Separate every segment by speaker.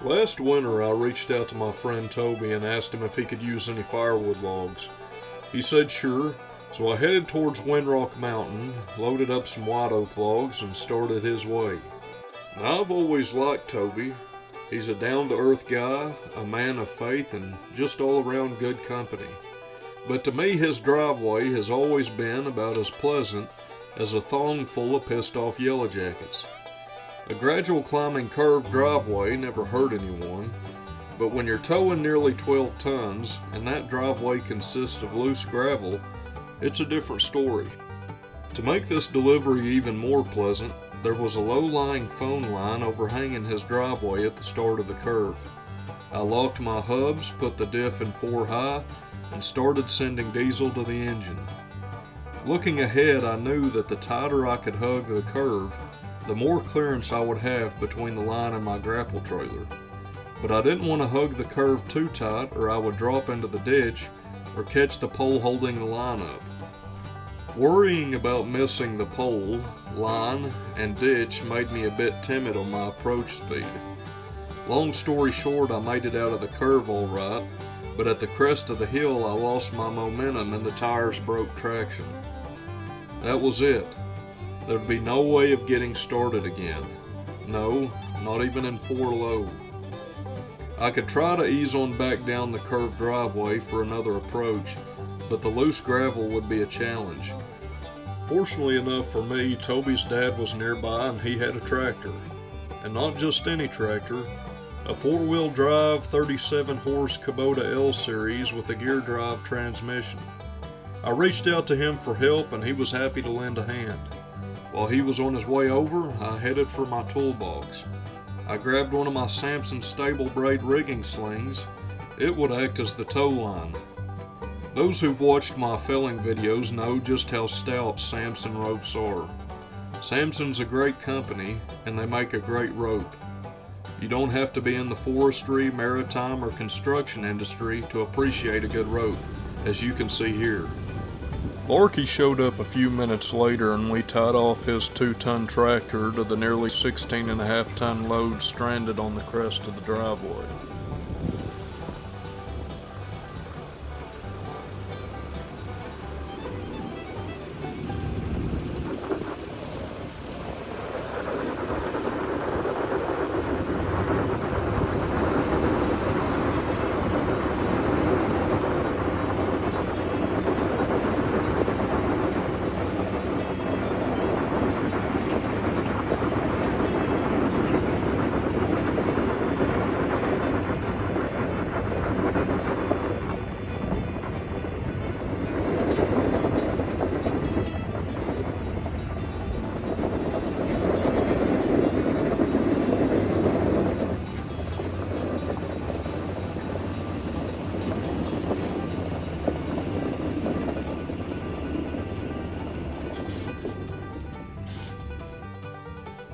Speaker 1: Last winter, I reached out to my friend Toby and asked him if he could use any firewood logs. He said sure, so I headed towards Windrock Mountain, loaded up some white oak logs, and started his way. Now, I've always liked Toby. He's a down-to-earth guy, a man of faith, and just all-around good company. But to me, his driveway has always been about as pleasant as a thong full of pissed-off yellow jackets. A gradual climbing curved driveway never hurt anyone, but when you're towing nearly 12 tons and that driveway consists of loose gravel, it's a different story. To make this delivery even more pleasant, there was a low-lying phone line overhanging his driveway at the start of the curve. I locked my hubs, put the diff in 4 high, and started sending diesel to the engine. Looking ahead, I knew that the tighter I could hug the curve, the more clearance I would have between the line and my grapple trailer. But I didn't want to hug the curve too tight or I would drop into the ditch or catch the pole holding the line up. Worrying about missing the pole, line, and ditch made me a bit timid on my approach speed. Long story short, I made it out of the curve all right, but at the crest of the hill I lost my momentum and the tires broke traction. That was it. There'd be no way of getting started again. No, not even in 4 low. I could try to ease on back down the curved driveway for another approach, but the loose gravel would be a challenge. Fortunately enough for me, Toby's dad was nearby and he had a tractor. And not just any tractor, a 4-wheel drive 37 horse Kubota L series with a gear drive transmission. I reached out to him for help and he was happy to lend a hand. While he was on his way over, I headed for my toolbox. I grabbed one of my Samson stable braid rigging slings. It would act as the tow line. Those who've watched my felling videos know just how stout Samson ropes are. Samson's a great company and they make a great rope. You don't have to be in the forestry, maritime, or construction industry to appreciate a good rope, as you can see here. Larky showed up a few minutes later and we tied off his 2-ton tractor to the nearly 16.5-ton load stranded on the crest of the driveway.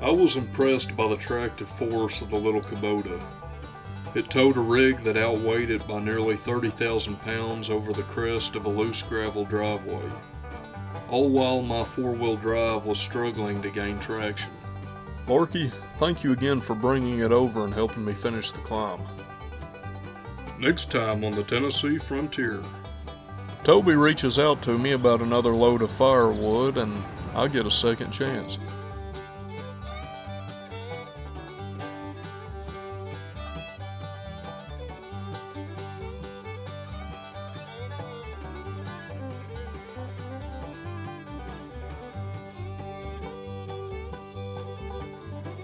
Speaker 1: I was impressed by the tractive force of the little Kubota. It towed a rig that outweighed it by nearly 30,000 pounds over the crest of a loose gravel driveway, all while my 4-wheel drive was struggling to gain traction. Larky, thank you again for bringing it over and helping me finish the climb. Next time on the Tennessee Frontier. Toby reaches out to me about another load of firewood and I get a second chance.